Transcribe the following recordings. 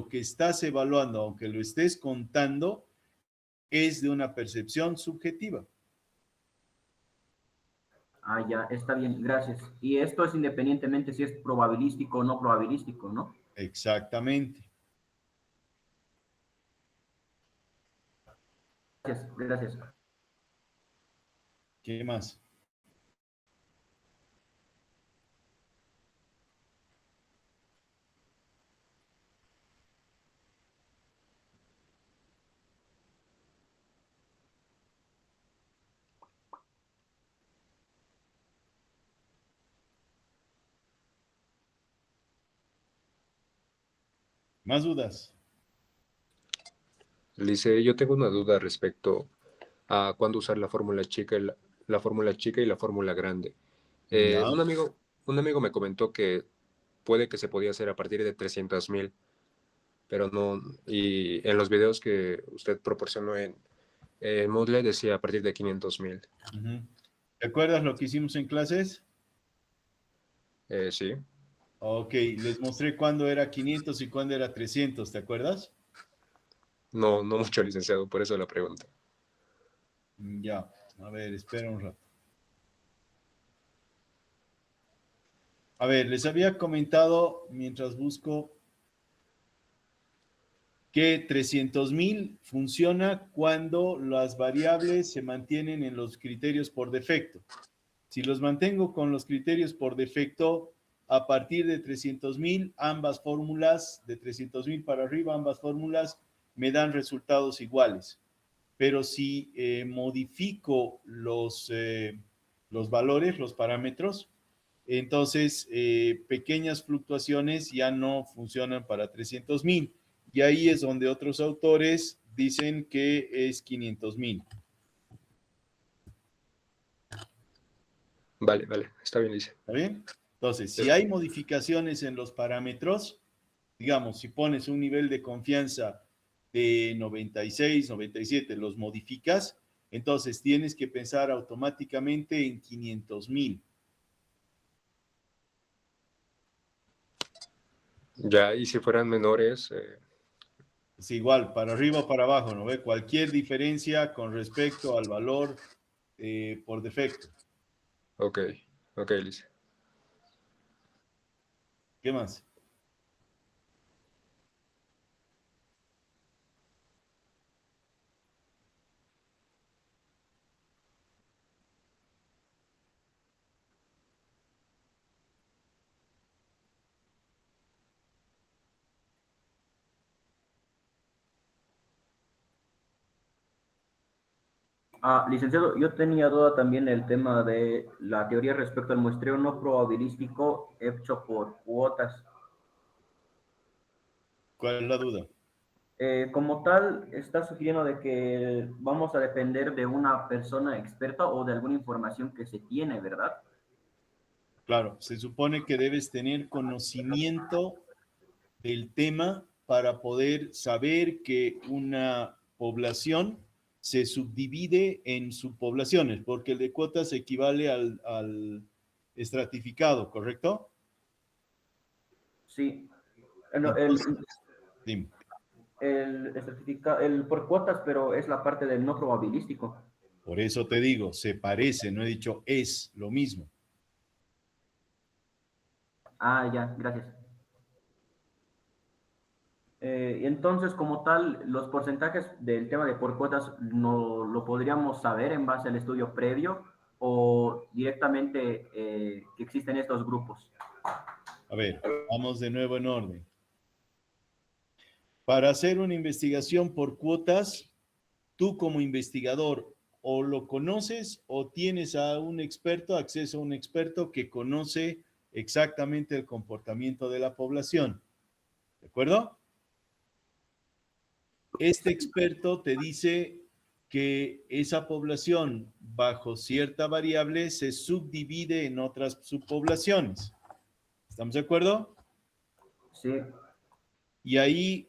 lo que estás evaluando, aunque lo estés contando, es de una percepción subjetiva. Ah, ya, está bien, gracias. Y esto es independientemente si es probabilístico o no probabilístico, ¿no? Exactamente. Gracias, gracias. ¿Qué más? ¿Más dudas? Dice, yo tengo una duda respecto a cuándo usar la fórmula chica y la fórmula chica y la fórmula grande. Ya. Un amigo me comentó que puede que se podía hacer a partir de 300,000, pero no, y en los videos que usted proporcionó en Moodle decía a partir de 500,000. ¿Te acuerdas lo que hicimos en clases? Sí. Ok, les mostré cuándo era 500 y cuándo era 300, ¿te acuerdas? No, no mucho, licenciado, por eso la pregunta. Ya, a ver, espera un rato. A ver, les había comentado, mientras busco, que 300,000 funciona cuando las variables se mantienen en los criterios por defecto. Si los mantengo con los criterios por defecto, a partir de 300,000, ambas fórmulas, de 300,000 para arriba, ambas fórmulas me dan resultados iguales. Pero si modifico los valores, los parámetros, entonces pequeñas fluctuaciones ya no funcionan para 300,000. Y ahí es donde otros autores dicen que es 500,000. Vale, vale, está bien, dice. ¿Está bien? Entonces, si hay modificaciones en los parámetros, digamos, si pones un nivel de confianza de 96, 97, los modificas, entonces tienes que pensar automáticamente en 500,000. Ya, y si fueran menores, Es igual, para arriba o para abajo, ¿no ve? Cualquier diferencia con respecto al valor por defecto. ok, ok, dice. ¿Qué más? Ah, licenciado, yo tenía duda también el tema de la teoría respecto al muestreo no probabilístico hecho por cuotas. ¿Cuál es la duda? Como tal, está sugiriendo de que vamos a depender de una persona experta o de alguna información que se tiene, ¿verdad? Claro, se supone que debes tener conocimiento del tema para poder saber que una población se subdivide en subpoblaciones, porque el de cuotas equivale al estratificado, ¿correcto? Sí. No, Entonces, dime. el por cuotas, pero es la parte del no probabilístico. Por eso te digo, se parece, no he dicho es lo mismo. Ah, ya, gracias. Entonces, como tal, los porcentajes del tema de por cuotas no lo podríamos saber en base al estudio previo o directamente que existen estos grupos. A ver, vamos de nuevo en orden. Para hacer una investigación por cuotas, tú como investigador o lo conoces o tienes a un experto, acceso a un experto que conoce exactamente el comportamiento de la población. ¿De acuerdo? Este experto te dice que esa población bajo cierta variable se subdivide en otras subpoblaciones. ¿Estamos de acuerdo? Sí, Y ahí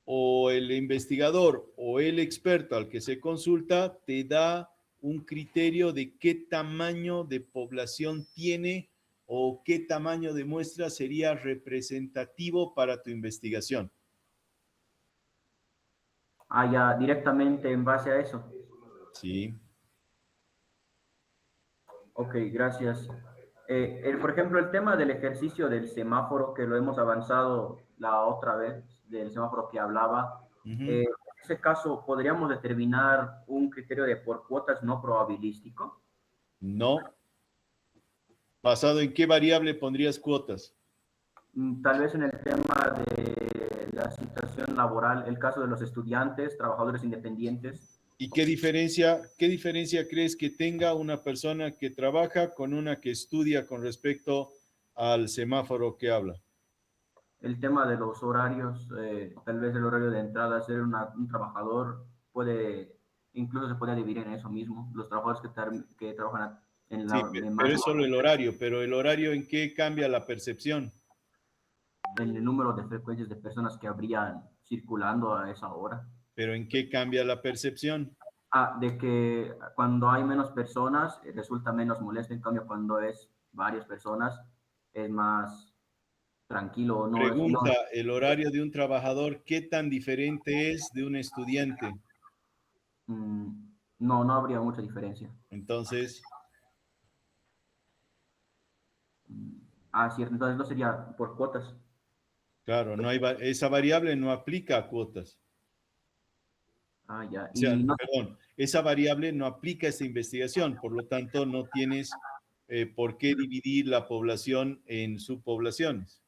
o el investigador o el experto al que se consulta te da un criterio de qué tamaño de población tiene o qué tamaño de muestra sería representativo para tu investigación. Ah, ya, directamente en base a eso. Sí. Ok, gracias. Por ejemplo, el tema del ejercicio del semáforo, que lo hemos avanzado la otra vez, del semáforo que hablaba, Ujú. en ese caso, ¿podríamos determinar un criterio de por cuotas no probabilístico? No. ¿Basado en qué variable pondrías cuotas? Tal vez en el tema de la situación laboral, el caso de los estudiantes, trabajadores independientes. ¿Y qué diferencia crees que tenga una persona que trabaja con una que estudia con respecto al semáforo que habla? El tema de los horarios, tal vez el horario de entrada, ser un trabajador puede, incluso se puede dividir en eso mismo. Los trabajadores que trabajan en Sí, la en pero más es solo el horario, pero el horario ¿en qué cambia la percepción? en el número de frecuencias de personas que habrían circulando a esa hora. Pero ¿en qué cambia la percepción? Ah, de que cuando hay menos personas resulta menos molesto, en cambio cuando es varias personas es más tranquilo, no es, no, Pregunta, ¿el horario de un trabajador qué tan diferente es de un estudiante? no habría mucha diferencia. Entonces, Mm, cierto, entonces no sería por cuotas. claro, no hay, esa variable no aplica a cuotas. Ah, ya. O sea, Y no, perdón, esa variable no aplica a esta investigación, por lo tanto no tienes por qué dividir la población en subpoblaciones.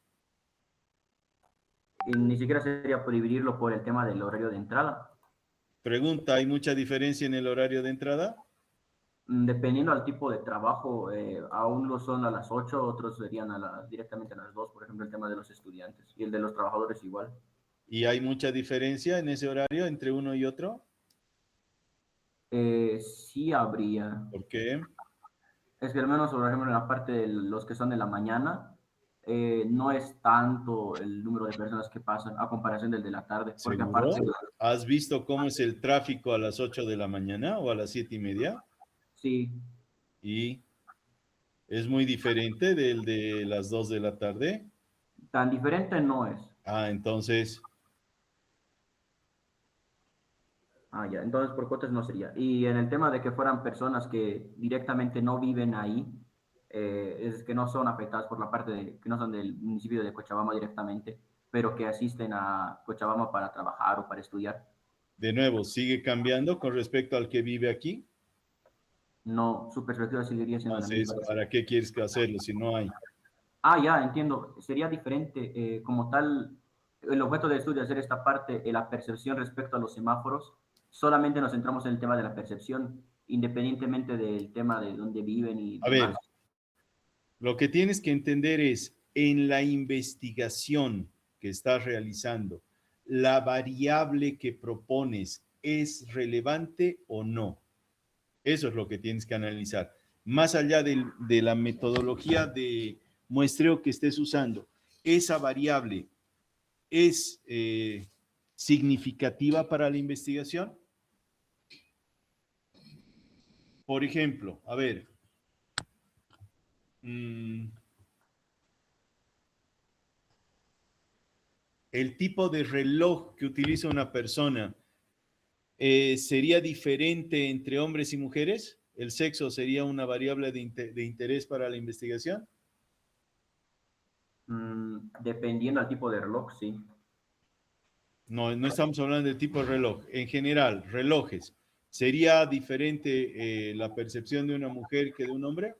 y ni siquiera sería por dividirlo por el tema del horario de entrada. Pregunta, ¿hay mucha diferencia en el horario de entrada? Dependiendo al tipo de trabajo, a unos son a las 8, otros serían directamente a las 2, por ejemplo, el tema de los estudiantes y el de los trabajadores igual. ¿Y hay mucha diferencia en ese horario entre uno y otro? Sí habría. ¿Por qué? Es que al menos, por ejemplo, en la parte de los que son de la mañana, no es tanto el número de personas que pasan a comparación del de la tarde, porque aparte, ¿Seguro? ¿Has visto cómo es el tráfico a las 8 de la mañana o a las 7:30? sí, Y es muy diferente del de las 2 de la tarde. tan diferente no es. Entonces, Ya, entonces por cuotas no sería. Y en el tema de que fueran personas que directamente no viven ahí, es que no son afectadas por la parte de que no son del municipio de Cochabamba directamente, pero que asisten a Cochabamba para trabajar o para estudiar. de nuevo, sigue cambiando con respecto al que vive aquí. No, su perspectiva seguiría siendo la Entonces, misma. ¿para qué quieres que hacerlo si no hay? Ya, entiendo. Sería diferente como tal. El objeto del estudio, hacer esta parte, la percepción respecto a los semáforos, solamente nos centramos en el tema de la percepción, independientemente del tema de dónde viven y A demás. ver, lo que tienes que entender es, en la investigación que estás realizando, ¿la variable que propones es relevante o no? Eso es lo que tienes que analizar. Más allá de la metodología de muestreo que estés usando, esa variable es significativa para la investigación. Por ejemplo, a ver, mmm, el tipo de reloj que utiliza una persona sería diferente entre hombres y mujeres. El sexo sería una variable de interés para la investigación. Dependiendo del tipo de reloj, sí. No, no estamos hablando del tipo de reloj. En general, relojes. ¿Sería diferente la percepción de una mujer que de un hombre?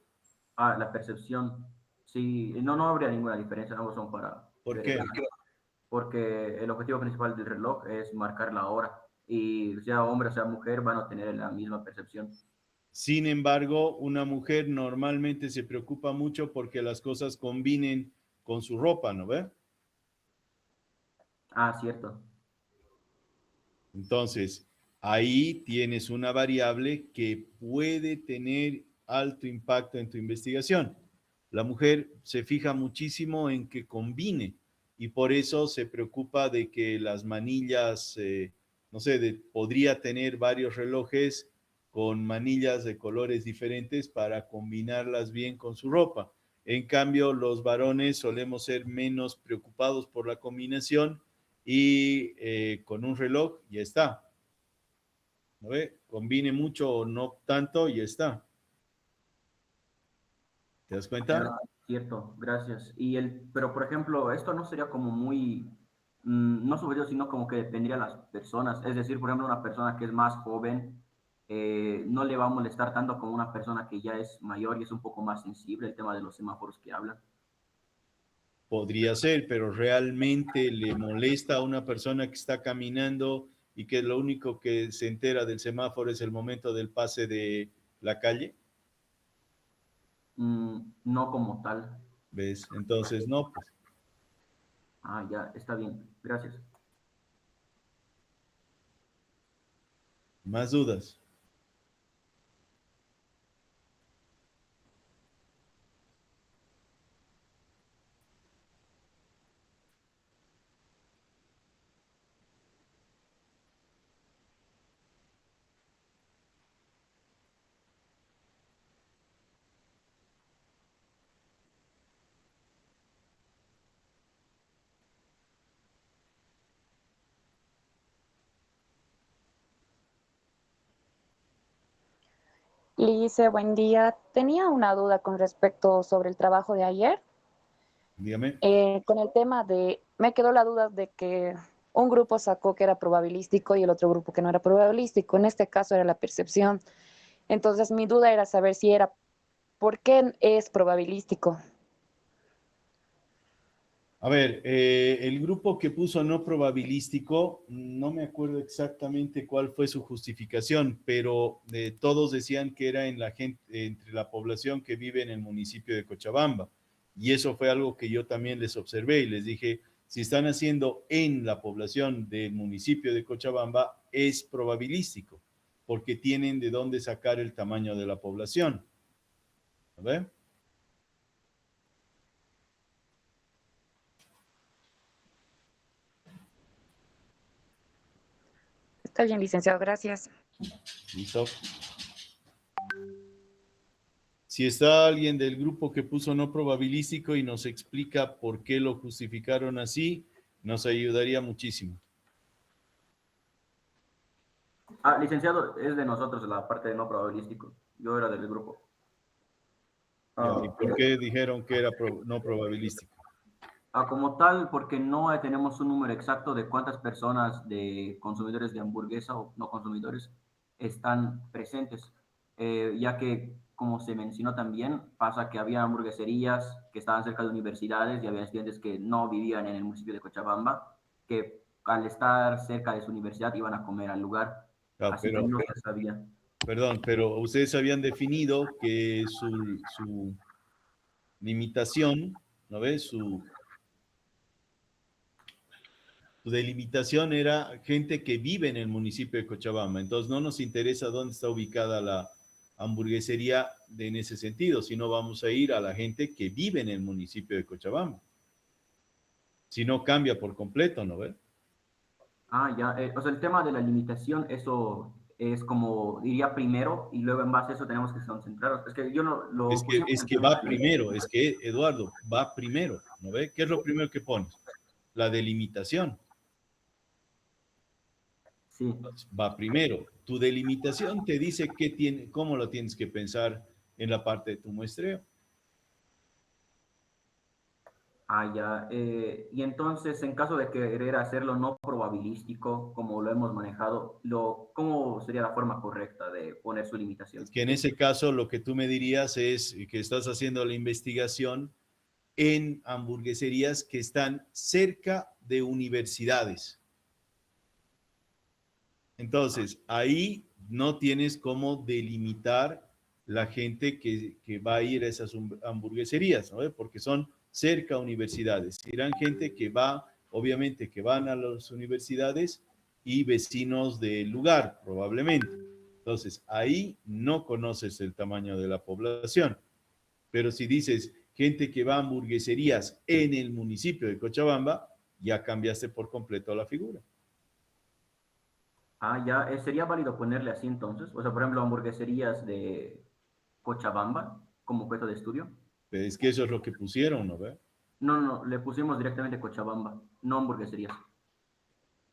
La percepción, sí. No habría ninguna diferencia, ambos son para ¿Por ver qué? porque el objetivo principal del reloj es marcar la hora. Y sea hombre o sea mujer, van a tener la misma percepción. Sin embargo, una mujer normalmente se preocupa mucho porque las cosas combinen con su ropa, ¿no ve? Cierto. Entonces, ahí tienes una variable que puede tener alto impacto en tu investigación. La mujer se fija muchísimo en que combine y por eso se preocupa de que las manillas, no sé, podría tener varios relojes con manillas de colores diferentes para combinarlas bien con su ropa. En cambio, los varones solemos ser menos preocupados por la combinación y con un reloj ya está. ¿no ve? Combine mucho o no tanto y ya está. ¿Te das cuenta? Ah, cierto, gracias. Pero por ejemplo, esto no sería como muy, no subjetivo, sino como que dependería de las personas. Es decir, por ejemplo, una persona que es más joven, no le va a molestar tanto como una persona que ya es mayor y es un poco más sensible el tema de los semáforos que hablan. Podría ser, pero realmente le molesta a una persona que está caminando y que lo único que se entera del semáforo es el momento del pase de la calle. No como tal. ¿Ves? Entonces, no, pues, Ah, ya, está bien. Gracias. más dudas. Lice, buen día. Tenía una duda con respecto sobre el trabajo de ayer. Dígame. Con el tema me quedó la duda de que un grupo sacó que era probabilístico y el otro grupo que no era probabilístico. En este caso era la percepción. Entonces mi duda era saber si era, ¿por qué es probabilístico? A ver, el grupo que puso no probabilístico, no me acuerdo exactamente cuál fue su justificación, pero todos decían que era en la gente, entre la población que vive en el municipio de Cochabamba. Y eso fue algo que yo también les observé y les dije, si están haciendo en la población del municipio de Cochabamba, es probabilístico, porque tienen de dónde sacar el tamaño de la población. ¿A ver? Está bien, licenciado, gracias. Listo. Si está alguien del grupo que puso no probabilístico y nos explica por qué lo justificaron así, nos ayudaría muchísimo. Ah, licenciado, es de nosotros la parte de no probabilístico. Yo era del grupo. Ya, ¿y Ah, por qué dijeron que era no probabilístico? Como tal, porque no tenemos un número exacto de cuántas personas de consumidores de hamburguesa o no consumidores están presentes, ya que, como se mencionó también, pasa que había hamburgueserías que estaban cerca de universidades y había estudiantes que no vivían en el municipio de Cochabamba, que al estar cerca de su universidad iban a comer al lugar, Ah, así que no se sabía. perdón, pero ustedes habían definido que su limitación, ¿no ves? Su delimitación era gente que vive en el municipio de Cochabamba. Entonces no nos interesa dónde está ubicada la hamburguesería en ese sentido, sino vamos a ir a la gente que vive en el municipio de Cochabamba. Si no cambia por completo, ¿no ves? Ah, ya. O sea, el tema de la limitación, eso es como diría primero y luego en base a eso tenemos que concentrarnos. Es que yo no lo pusimos Es en que tema va de... primero, es que Eduardo va primero, ¿no ve? ¿Qué es lo primero que pones? La delimitación. Sí. Va primero. Tu delimitación te dice qué tiene, cómo lo tienes que pensar en la parte de tu muestreo. Ah, ya. Y entonces, en caso de querer hacerlo no probabilístico, como lo hemos manejado, ¿cómo sería la forma correcta de poner su Es limitación? que en ese caso lo que tú me dirías es que estás haciendo la investigación en hamburgueserías que están cerca de universidades. Entonces, ahí no tienes cómo delimitar la gente que va a ir a esas hamburgueserías, ¿no? Porque son cerca a universidades. Irán gente que va, obviamente, que van a las universidades y vecinos del lugar, probablemente. Entonces, ahí no conoces el tamaño de la población. Pero si dices gente que va a hamburgueserías en el municipio de Cochabamba, ya cambiaste por completo la figura. Ah, ya. ¿Sería válido ponerle así entonces? O sea, por ejemplo, hamburgueserías de Cochabamba como objeto de estudio. Es que eso es lo que pusieron, ¿no? ¿Ve? No, no, le pusimos directamente Cochabamba, no hamburgueserías.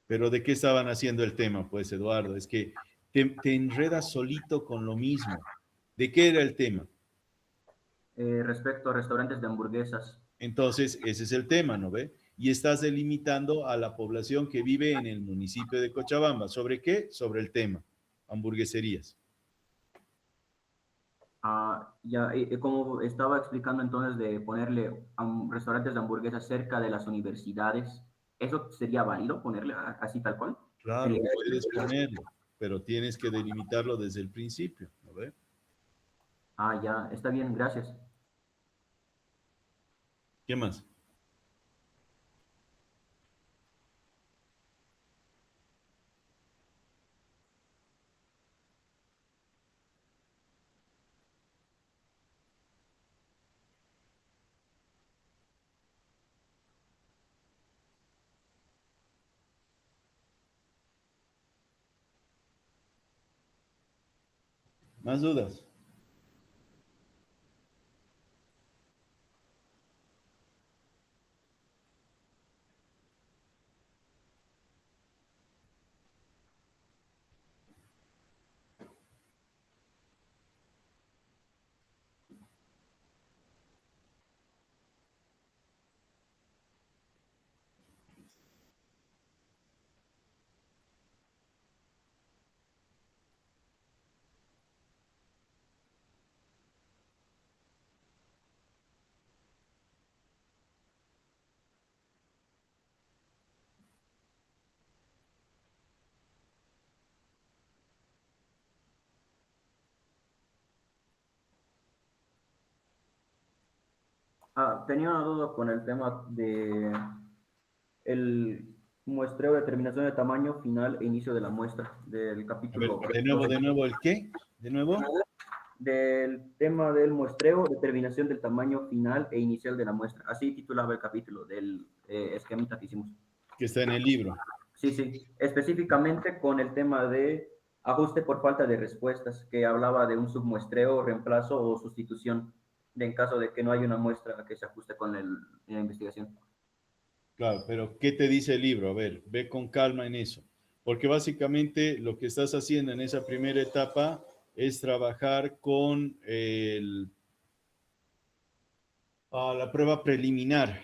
Pero ¿de qué estaban haciendo el tema? Pues Eduardo, es que te enredas solito con lo mismo. ¿De qué era el tema? Respecto a restaurantes de hamburguesas. Entonces, ese es el tema, ¿no ve? Y estás delimitando a la población que vive en el municipio de Cochabamba. ¿Sobre qué? Sobre el tema, hamburgueserías. Ya, como estaba explicando entonces de ponerle restaurantes de hamburguesas cerca de las universidades, ¿eso sería válido ponerle así tal cual? Claro, puedes ponerlo, pero tienes que delimitarlo desde el principio, ¿no ve? Ya, está bien, gracias. ¿Qué más? ¿Más dudas? Tenía una duda con el tema de el muestreo de determinación de tamaño final e inicio de la muestra del A ver, capítulo de nuevo, ¿el qué? ¿De nuevo? del tema del muestreo, determinación del tamaño final e inicial de la muestra. Así titulaba el capítulo del esquemita que hicimos. Que está en el libro. Sí, sí, específicamente con el tema de ajuste por falta de respuestas, que hablaba de un submuestreo, reemplazo o sustitución, en caso de que no haya una muestra que se ajuste con la investigación. Claro, pero ¿qué te dice el libro? A ver, ve con calma en eso. Porque básicamente lo que estás haciendo en esa primera etapa es trabajar con la prueba preliminar.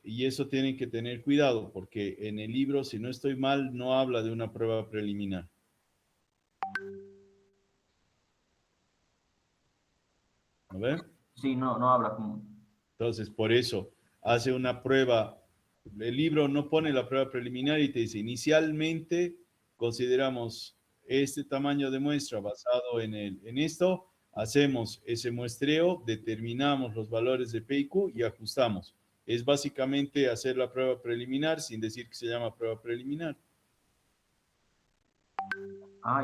Y eso tienen que tener cuidado, porque en el libro, si no estoy mal, no habla de una prueba preliminar. ¿No ve? Sí, no, no habla como... Entonces, por eso hace una prueba. El libro no pone la prueba preliminar y te dice, inicialmente consideramos este tamaño de muestra basado en esto, hacemos ese muestreo, determinamos los valores de P y Q y ajustamos. Es básicamente hacer la prueba preliminar sin decir que se llama prueba preliminar.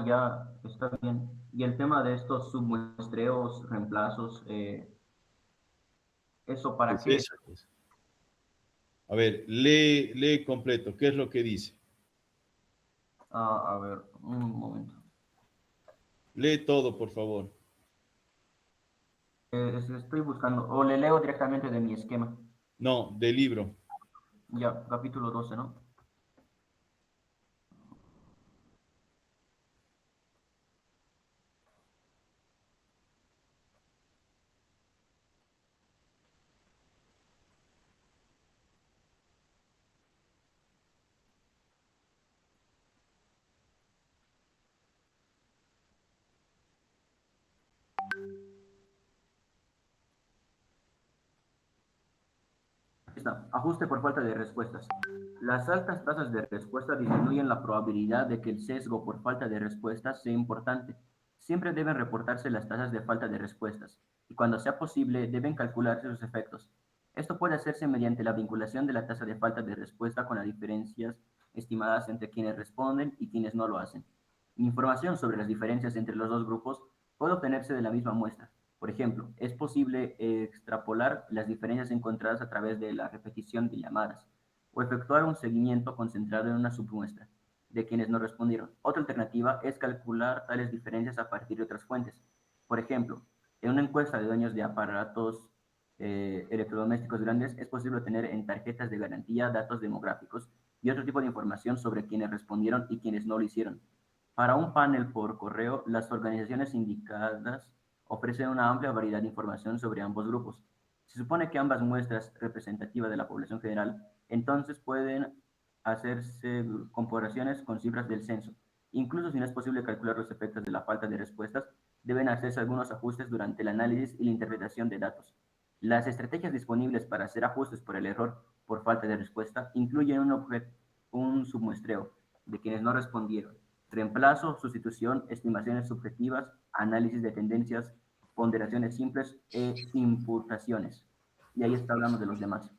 Ya, está bien. Y el tema de estos submuestreos, reemplazos, ¿eso para Es qué? eso, pues. A ver, lee completo. ¿Qué es lo que dice? A ver, un momento. Lee todo, por favor. Estoy buscando, o le leo directamente de mi esquema. No, del libro. Ya, capítulo 12, ¿no? Está, ajuste por falta de respuestas. Las altas tasas de respuesta disminuyen la probabilidad de que el sesgo por falta de respuestas sea importante. Siempre deben reportarse las tasas de falta de respuestas y cuando sea posible deben calcularse sus efectos. Esto puede hacerse mediante la vinculación de la tasa de falta de respuesta con las diferencias estimadas entre quienes responden y quienes no lo hacen. Información sobre las diferencias entre los dos grupos puede obtenerse de la misma muestra. Por ejemplo, es posible extrapolar las diferencias encontradas a través de la repetición de llamadas o efectuar un seguimiento concentrado en una submuestra de quienes no respondieron. Otra alternativa es calcular tales diferencias a partir de otras fuentes. Por ejemplo, en una encuesta de dueños de aparatos electrodomésticos grandes es posible obtener en tarjetas de garantía datos demográficos y otro tipo de información sobre quienes respondieron y quienes no lo hicieron. Para un panel por correo, las organizaciones indicadas ofrecen una amplia variedad de información sobre ambos grupos. Se supone que ambas muestras representativas de la población general, entonces pueden hacerse comparaciones con cifras del censo. Incluso si no es posible calcular los efectos de la falta de respuestas, deben hacerse algunos ajustes durante el análisis y la interpretación de datos. Las estrategias disponibles para hacer ajustes por el error por falta de respuesta incluyen un submuestreo de quienes no respondieron, reemplazo, sustitución, estimaciones subjetivas, análisis de tendencias, ponderaciones simples e imputaciones. Y ahí está hablando de los demás.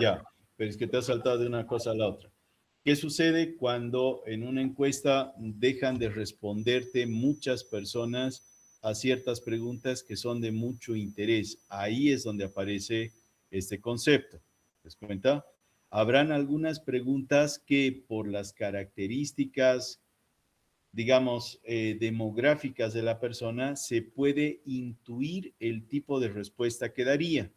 Ya, pero es que te has saltado de una cosa a la otra. ¿Qué sucede cuando en una encuesta dejan de responderte muchas personas a ciertas preguntas que son de mucho interés? Ahí es donde aparece este concepto. ¿Te das cuenta? Habrán algunas preguntas que por las características, digamos, demográficas de la persona, se puede intuir el tipo de respuesta que daría.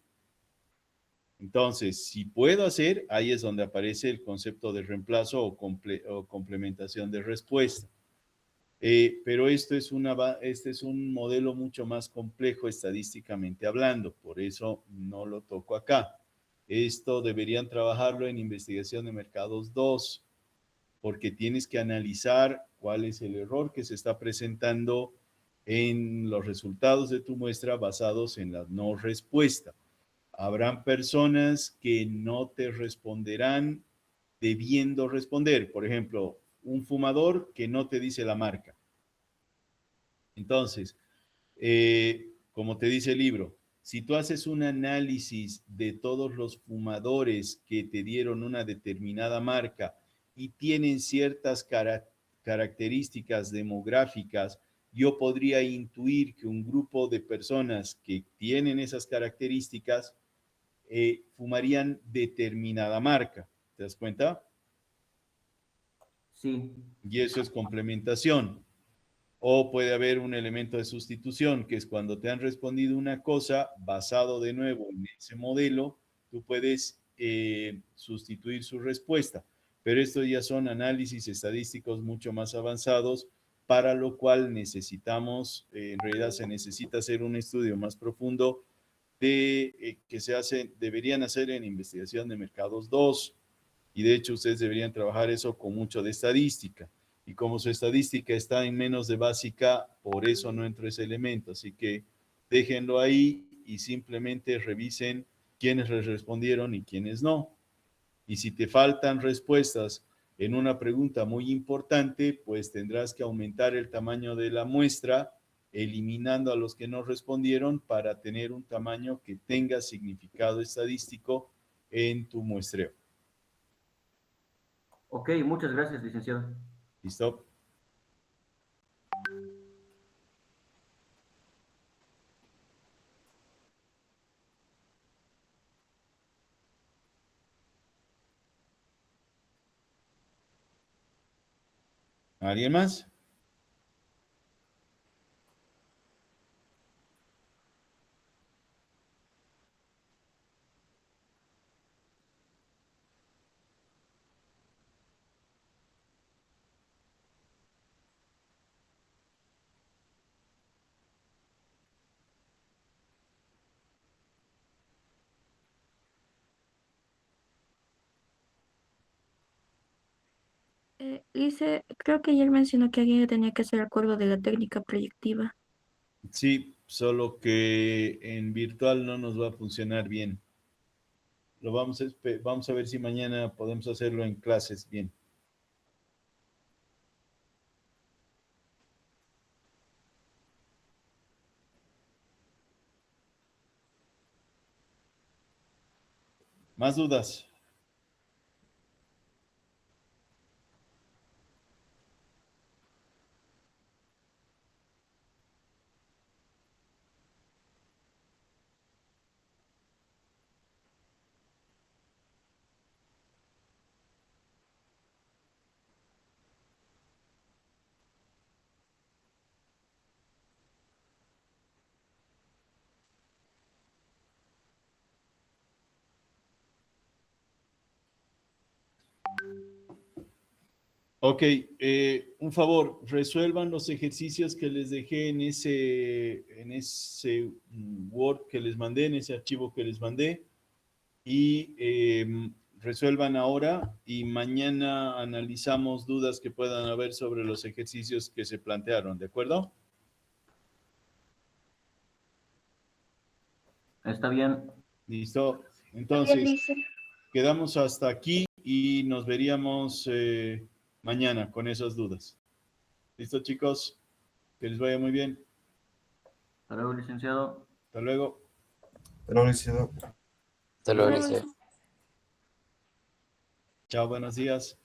Entonces, si puedo hacer, ahí es donde aparece el concepto de reemplazo o complementación de respuesta. Pero este es un modelo mucho más complejo estadísticamente hablando, por eso no lo toco acá. Esto deberían trabajarlo en investigación de mercados 2, porque tienes que analizar cuál es el error que se está presentando en los resultados de tu muestra basados en la no respuesta. Habrán personas que no te responderán debiendo responder. Por ejemplo, un fumador que no te dice la marca. Entonces, como te dice el libro, si tú haces un análisis de todos los fumadores que te dieron una determinada marca y tienen ciertas características demográficas, yo podría intuir que un grupo de personas que tienen esas características fumarían determinada marca. ¿Te das cuenta? Sí. Y eso es complementación. O puede haber un elemento de sustitución, que es cuando te han respondido una cosa, basado de nuevo en ese modelo, tú puedes sustituir su respuesta. Pero esto ya son análisis estadísticos mucho más avanzados, para lo cual necesitamos, en realidad se necesita hacer un estudio más profundo que deberían hacer en investigación de mercados 2. Y de hecho ustedes deberían trabajar eso con mucho de estadística. Y como su estadística está en menos de básica, por eso no entró ese elemento. Así que déjenlo ahí y simplemente revisen quiénes les respondieron y quiénes no. Y si te faltan respuestas en una pregunta muy importante, pues tendrás que aumentar el tamaño de la muestra, eliminando a los que no respondieron para tener un tamaño que tenga significado estadístico en tu muestreo. Ok, muchas gracias, licenciado. ¿Listo? ¿Alguien más? Lice, creo que ayer mencionó que alguien tenía que hacer el acuerdo de la técnica proyectiva. Sí, solo que en virtual no nos va a funcionar bien. Vamos a ver si mañana podemos hacerlo en clases bien. ¿Más dudas? Ok, un favor, resuelvan los ejercicios que les dejé en ese Word que les mandé, en ese archivo que les mandé, y resuelvan ahora y mañana analizamos dudas que puedan haber sobre los ejercicios que se plantearon, ¿de acuerdo? Está bien. Listo. Entonces, quedamos hasta aquí y nos veríamos mañana con esas dudas. ¿Listo, chicos? Que les vaya muy bien. Hasta luego, licenciado. Hasta luego. Pero, licenciado. Hasta luego, licenciado. Chao, buenos días.